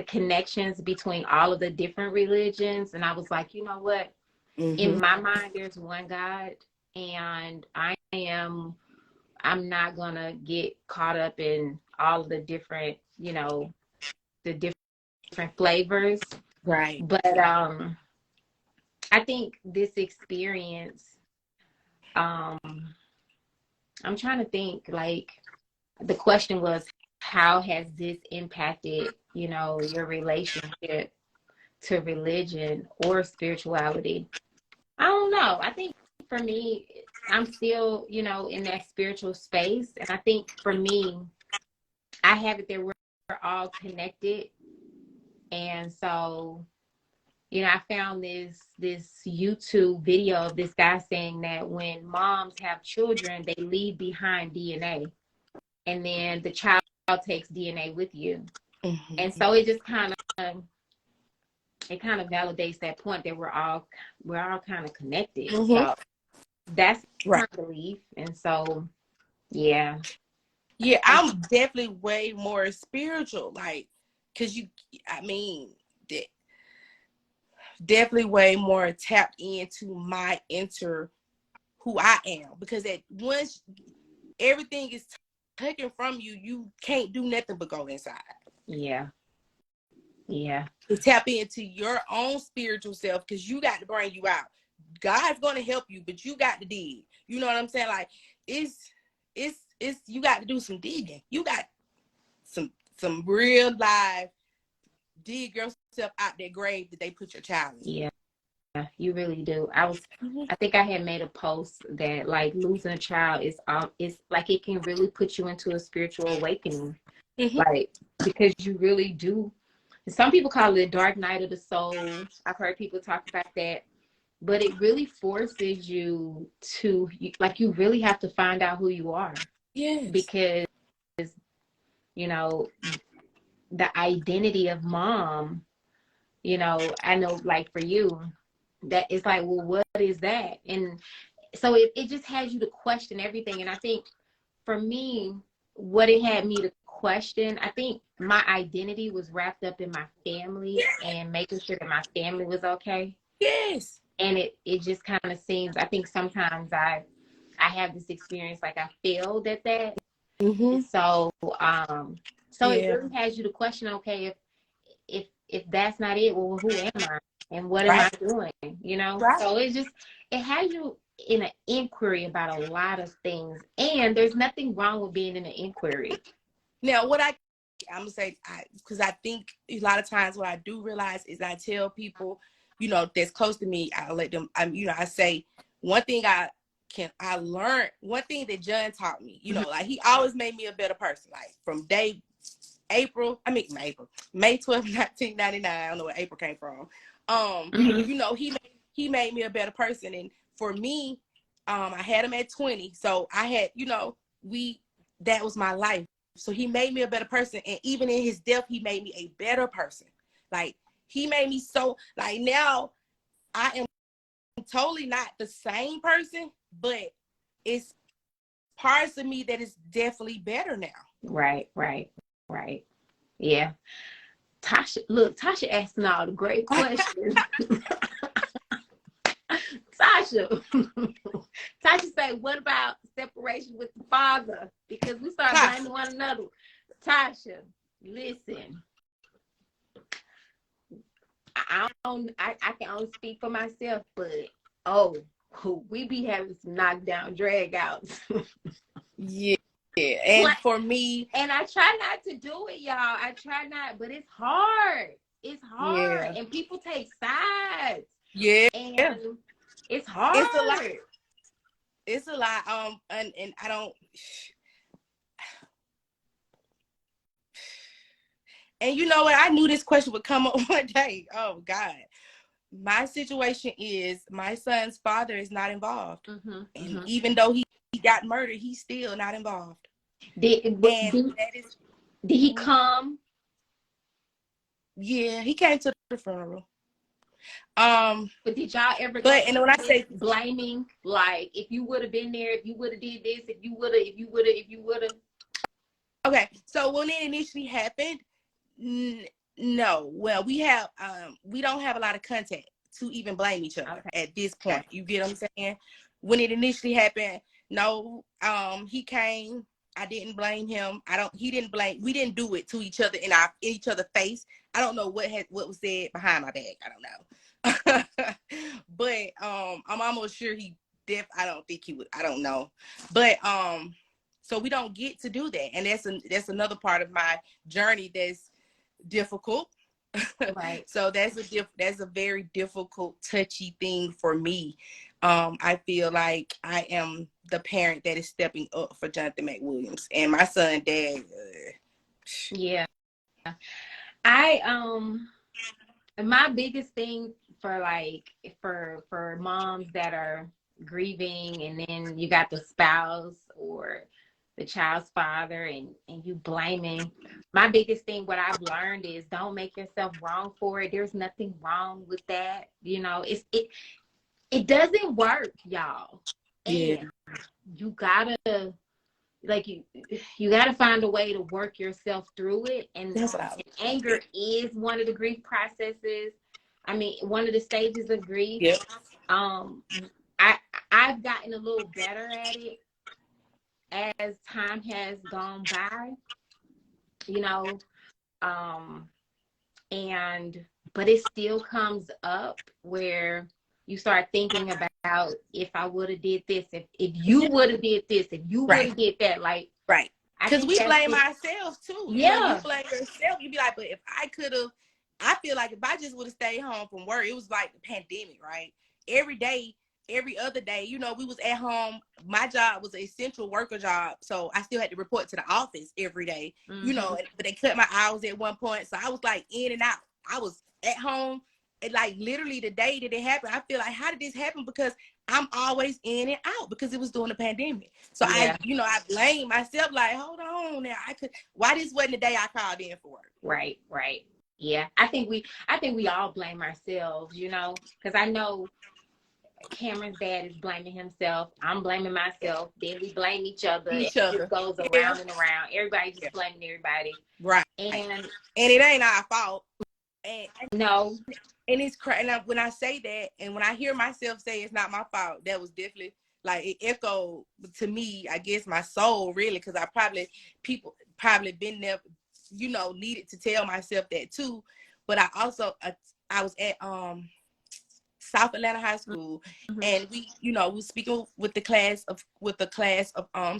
S1: connections between all of the different religions. And I was like, you know what? In my mind, there's one God, and I'm not gonna get caught up in all of the different, you know, the different flavors.
S2: Right.
S1: But I think this experience, um, I'm trying to think, like, the question was, how has this impacted, you know, your relationship to religion or spirituality? I don't know. I think for me, I'm still, you know, in that spiritual space. And I think for me, I have it there, we're all connected. And so, you know, I found this YouTube video of this guy saying that when moms have children, they leave behind DNA, and then the child takes DNA with you.
S2: Mm-hmm.
S1: And so it just kind of validates that point that we're all kind of connected.
S2: Mm-hmm.
S1: So that's
S2: right.
S1: my belief. And so, yeah.
S2: Yeah, I'm definitely way more spiritual, like, because definitely way more tapped into my who I am, because once everything is taken from you, you can't do nothing but go inside.
S1: Yeah.
S2: To tap into your own spiritual self, because you got to bring you out. God's going to help you, but you got to dig. You know what I'm saying? Like, it's you got to do some digging. You got some real life dig yourself out that grave that they put your child in.
S1: Yeah. You really do. I think I had made a post that, like, losing a child is like, it can really put you into a spiritual awakening. Like, because you really do. Some people call it a dark night of the soul. I've heard people talk about that, but it really forces you to, like, you really have to find out who you are.
S2: Yes.
S1: Because, you know, the identity of mom, you know, I know, like, for you, that it's like, well, what is that? And so it just has you to question everything. And I think for me, what it had me to question, I think my identity was wrapped up in my family and making sure that my family was okay.
S2: Yes.
S1: And it just kind of seems, I think sometimes I have this experience like I failed at that. So it really has you to question, okay, if that's not it, well, who am I? And what am I doing? You know?
S2: Right.
S1: So it in an inquiry about a lot of things, and there's nothing wrong with being in an inquiry.
S2: Now, I'm gonna say, because I think a lot of times what I do realize is I tell people, you know, that's close to me, I let them, you know, I say one thing I learned, one thing that John taught me, you know, like he always made me a better person, like from May 12th, 1999. I don't know where April came from. You know, he made me a better person, and for me, I had him at 20, so I had, you know, that was my life. So he made me a better person. And even in his death, he made me a better person. Like, he made me so, like, now I am totally not the same person, but it's parts of me that is definitely better now.
S1: Right. Yeah. Tasha asking all the great questions. Tasha say, what about separation with the father? Because we start blaming one another. Tasha, listen. I can only speak for myself, but we be having some knockdown drag outs.
S2: Yeah. And for me,
S1: and I try not to do it, y'all. I try not, but it's hard. It's hard. Yeah. And people take sides.
S2: Yeah.
S1: And it's hard.
S2: It's a lot. And I don't. And you know what? I knew this question would come up one day. Oh God. My situation is my son's father is not involved. And even though he got murdered, he's still not involved.
S1: Did he come?
S2: Yeah, he came to the funeral.
S1: But did y'all ever
S2: and when I say
S1: blaming, like, if you would have been there, if you would have did this, if you would have.
S2: Okay, so when it initially happened, no. Well, we don't have a lot of contact to even blame each other at this point. You get what I'm saying? When it initially happened, no, he came. I didn't blame him. He didn't blame. We didn't do it to each other in each other's face. I don't know what was said behind my back. I don't know. But I'm almost sure I don't think he would. I don't know. But so we don't get to do that, and that's another part of my journey that's difficult.
S1: Right.
S2: So that's a very difficult, touchy thing for me. I feel like I am the parent that is stepping up for Jonathan McWilliams, and my son, dad.
S1: Yeah. My biggest thing for moms that are grieving, and then you got the spouse or the child's father, and you blaming. My biggest thing, what I've learned, is don't make yourself wrong for it. There's nothing wrong with that. You know, it doesn't work, y'all.
S2: Yeah.
S1: And you gotta, like, you gotta find a way to work yourself through it. And anger is one of the grief processes. I mean, one of the stages of grief.
S2: Yep.
S1: I've gotten a little better at it as time has gone by, you know, but it still comes up where you start thinking about, if I would have did this, if you would have did this, if you would have did that, like,
S2: right. Because we blame ourselves too.
S1: Yeah.
S2: You know, you blame yourself. You be like, but if I could have, I feel like if I just would have stayed home from work, it was like the pandemic, right? Every day, every other day, you know, we was at home. My job was an essential worker job, so I still had to report to the office every day, you know, but they cut my hours at one point, so I was like in and out. I was at home, and like literally the day that it happened, I feel like, how did this happen? Because I'm always in and out, because it was during the pandemic. So I blame myself, like, hold on now, why this wasn't the day I called in for work?
S1: Right. Yeah, I think we all blame ourselves, you know, because I know Cameron's dad is blaming himself. I'm blaming myself. Then we blame each other. It just goes around and around. Everybody just blaming everybody.
S2: Right.
S1: And
S2: it ain't our fault. And
S1: no.
S2: And it's crazy. And when I say that, and when I hear myself say it's not my fault, that was definitely, like, it echoed to me, I guess, my soul, really, because people probably been there, you know, needed to tell myself that too. But I also, I was at South Atlanta High School, and we, you know, we speaking with the class of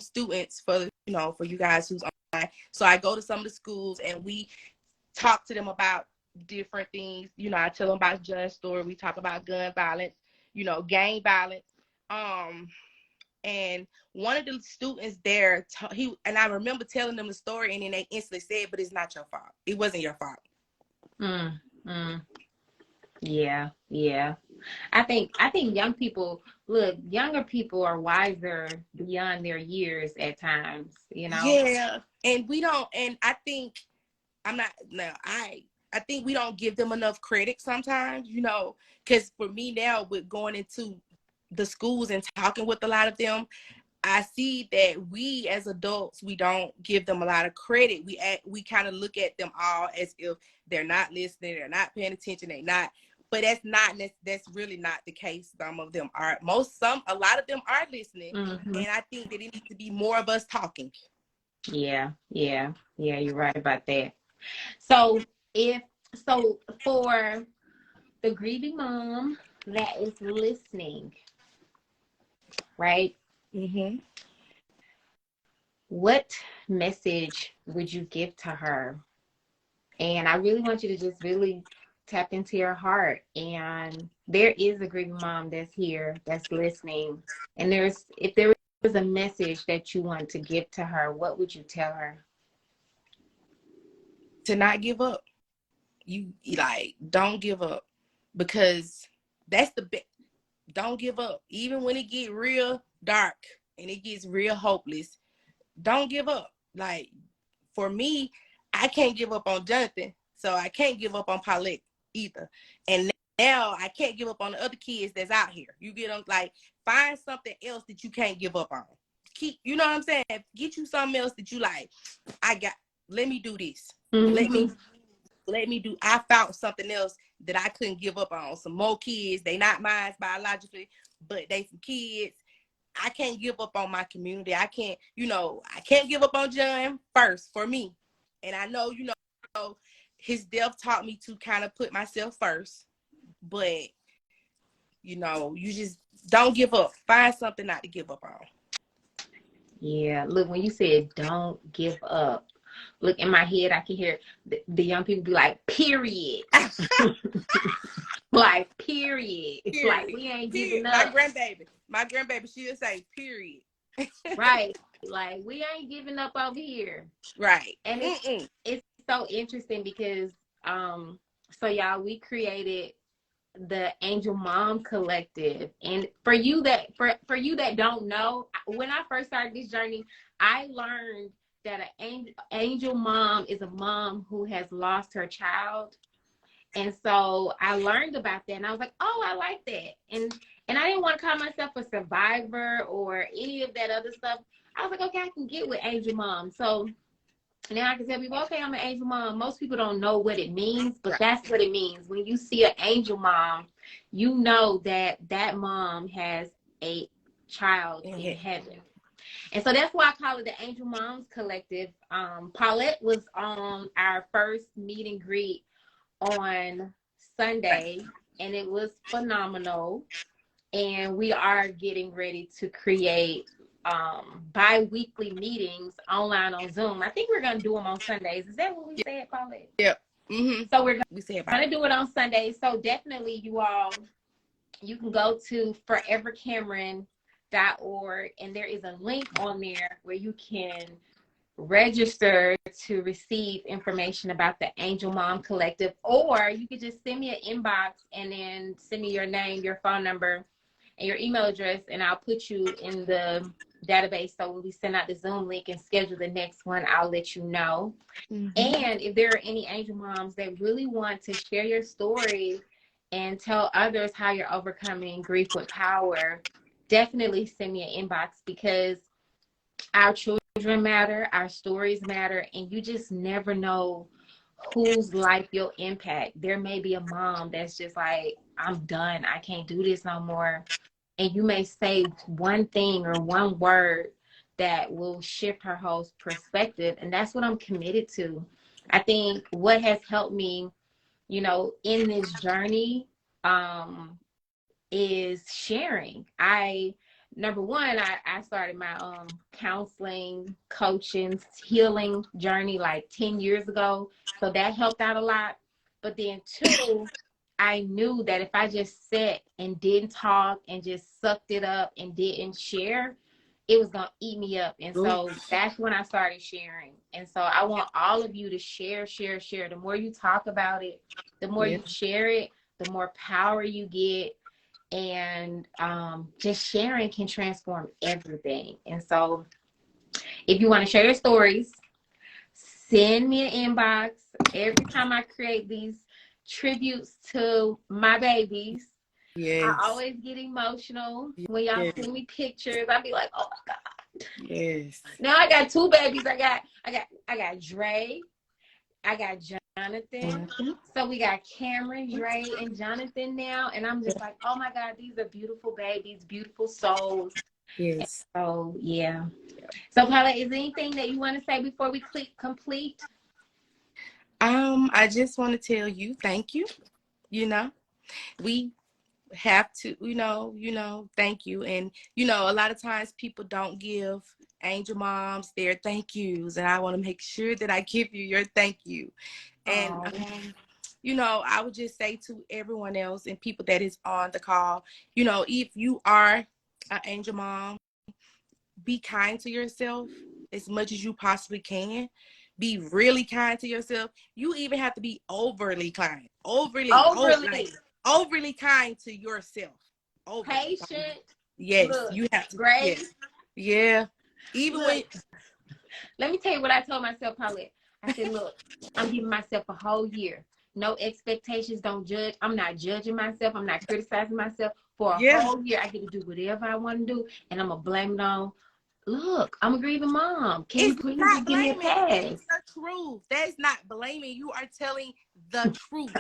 S2: students for, you know, for you guys who's online. So I go to some of the schools and we talk to them about different things. You know, I tell them about Judge's story. We talk about gun violence, you know, gang violence. And one of the students there, I remember telling them the story, and then they instantly said, "But it's not your fault. It wasn't your fault."
S1: Yeah. I think young people, look, younger people are wiser beyond their years at times, you know?
S2: Yeah. And we don't, and I think I think we don't give them enough credit sometimes, you know, because for me now, with going into the schools and talking with a lot of them, I see that we as adults, we don't give them a lot of credit. We kind of look at them all as if they're not listening, they're not paying attention, but that's really not the case. Some of them are, a lot of them are listening.
S1: Mm-hmm.
S2: And I think that it needs to be more of us talking.
S1: Yeah, you're right about that. So for the grieving mom that is listening, right?
S2: Mm-hmm.
S1: What message would you give to her? And I really want you to just really tap into your heart. And there is a grieving mom that's here, that's listening. And if there was a message that you want to give to her, what would you tell her?
S2: To not give up. You don't give up, because that's don't give up. Even when it get real dark and it gets real hopeless, don't give up. Like, for me, I can't give up on Jonathan, so I can't give up on Paulette either. And now I can't give up on the other kids that's out here. You get them, like, find something else that you can't give up on. You know what I'm saying? Get you something else that you like. Let me do this.
S1: Mm-hmm.
S2: Let me do. I found something else that I couldn't give up on. Some more kids. They not mine biologically, but they some kids. I can't give up on my community. I can't give up on John first for me. And I know, his death taught me to kind of put myself first. But, you just don't give up. Find something not to give up on.
S1: Yeah. Look, when you said don't give up, look, in my head, I can hear the young people be like, period. Like, period. It's like, we ain't giving up.
S2: My grandbaby, she'll say, period.
S1: Right. Like, we ain't giving up over here.
S2: Right.
S1: And it's so interesting because, so y'all, we created the Angel Mom Collective. And for you that don't know, when I first started this journey, I learned that an angel mom is a mom who has lost her child. And so I learned about that, and I was like, oh, I like that. And I didn't want to call myself a survivor or any of that other stuff. I was like, okay, I can get with angel mom. So now I can tell people, okay, I'm an angel mom. Most people don't know what it means, but that's what it means. When you see an angel mom, you know that that mom has a child in heaven. And so that's why I call it the Angel Moms Collective. Paulette was on our first meet and greet on Sunday, and it was phenomenal. And we are getting ready to create bi-weekly meetings online on Zoom. I think we're going to do them on Sundays. Is that what we said, Paulette?
S2: Yep. Mm-hmm.
S1: So we're going to do it on Sundays. So definitely you can go to forevercameron.org, and there is a link on there where you can register to receive information about the Angel Mom Collective, or you could just send me an inbox and then send me your name, your phone number, and your email address, and I'll put you in the database. So when we send out the Zoom link and schedule the next one, I'll let you know. Mm-hmm. And if there are any angel moms that really want to share your story and tell others how you're overcoming grief with power, definitely send me an inbox, because our children matter, our stories matter, and you just never know whose life you'll impact. There may be a mom that's just like, I'm done, I can't do this no more. And you may say one thing or one word that will shift her whole perspective. And that's what I'm committed to. I think what has helped me, in this journey, is sharing. Number one, I started my counseling, coaching, healing journey like 10 years ago. So that helped out a lot. But then two, I knew that if I just sat and didn't talk and just sucked it up and didn't share, it was going to eat me up. And so that's when I started sharing. And so I want all of you to share. The more you talk about it, the more you share it, the more power you get. And just sharing can transform everything. And so if you want to share your stories, send me an inbox. Every time I create these tributes to my babies, I always get emotional when y'all send me pictures. I'll be like, oh my God.
S2: Yes.
S1: Now I got 2 babies. I got Dre. I got Jonathan. So we got Cameron, Dre, and Jonathan now. And I'm just like, oh my God, these are beautiful babies, beautiful souls.
S2: Yes.
S1: And so, yeah. So, Paula, is there anything that you want to say before we complete?
S2: I just want to tell you, thank you. You know, we have to, thank you. And, a lot of times people don't give angel moms their thank yous. And I want to make sure that I give you your thank you. And, I would just say to everyone else and people that is on the call, if you are an angel mom, be kind to yourself as much as you possibly can. Be really kind to yourself. You even have to be overly kind. Overly kind to yourself.
S1: Patient.
S2: Yes,
S1: look,
S2: you have to.
S1: Great.
S2: Yes. Yeah. Even when.
S1: Let me tell you what I told myself, Paulette. I said, look, I'm giving myself a whole year. No expectations. Don't judge. I'm not judging myself. I'm not criticizing myself. For a whole year, I get to do whatever I want to do, and I'm gonna blame it on. Look, I'm a grieving mom. Can you please just give me a pass?
S2: It's the truth. That's not blaming. You are telling the truth.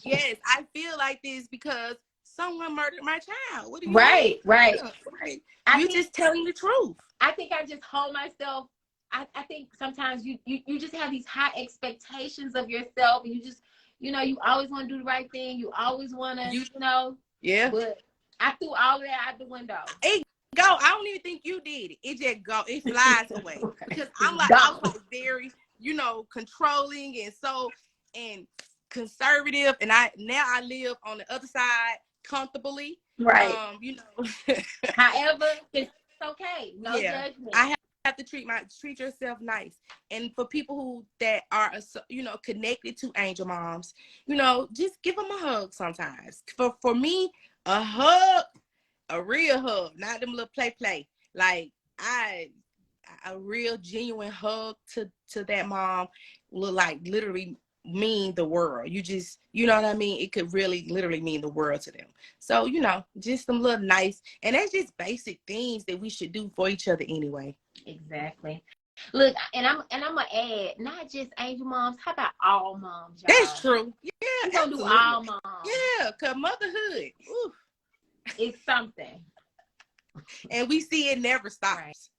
S2: Yes, I feel like this because someone murdered my child. What do you mean?
S1: Right.
S2: You're just telling the truth.
S1: I think I just hold myself. I think sometimes you just have these high expectations of yourself, and you just, you always want to do the right thing. You always want to,
S2: Yeah.
S1: But I threw all of that out the window.
S2: I don't even think you did it. It just it flies away. Because I was like very, controlling and conservative, and now I live on the other side comfortably.
S1: Right. However, it's okay. No judgment.
S2: I have to treat yourself nice. And for people that are connected to angel moms, just give them a hug sometimes. For me, a hug, a real hug, not them little play. Like a real genuine hug to that mom will like literally mean the world. You know what I mean? It could really literally mean the world to them. So, just some little nice, and that's just basic things that we should do for each other anyway.
S1: Exactly. Look, and I'm gonna add, not just angel moms. How about all moms, y'all?
S2: That's true. Yeah,
S1: we're gonna do all moms.
S2: Yeah, cause motherhood,
S1: it's something,
S2: and we see it never stops.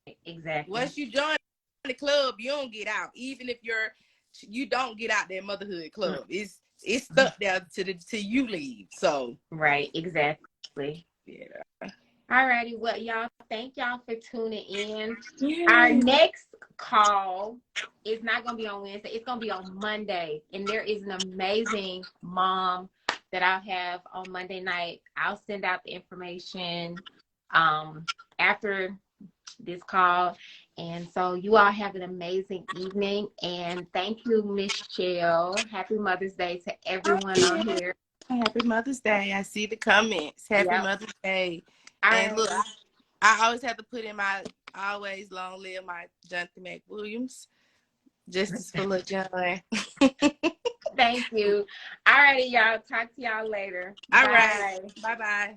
S1: Right. Exactly.
S2: Once you join the club, you don't get out. Even if you don't get out that motherhood club. It's stuck there till you leave. So
S1: right, exactly.
S2: Yeah.
S1: Alrighty, well, y'all, thank y'all for tuning in. Our next call is not going to be on Wednesday. It's going to be on Monday. And there is an amazing mom that I'll have on Monday night. I'll send out the information after this call. And so you all have an amazing evening. And thank you, Michelle. Happy Mother's Day to everyone on here.
S2: Happy Mother's Day. I see the comments. Happy Mother's Day. And look, I always have to put in my always long live my Jonathan McWilliams. Justice for Lil John.
S1: Thank you. All righty, y'all. Talk to y'all later.
S2: All right. Bye-bye.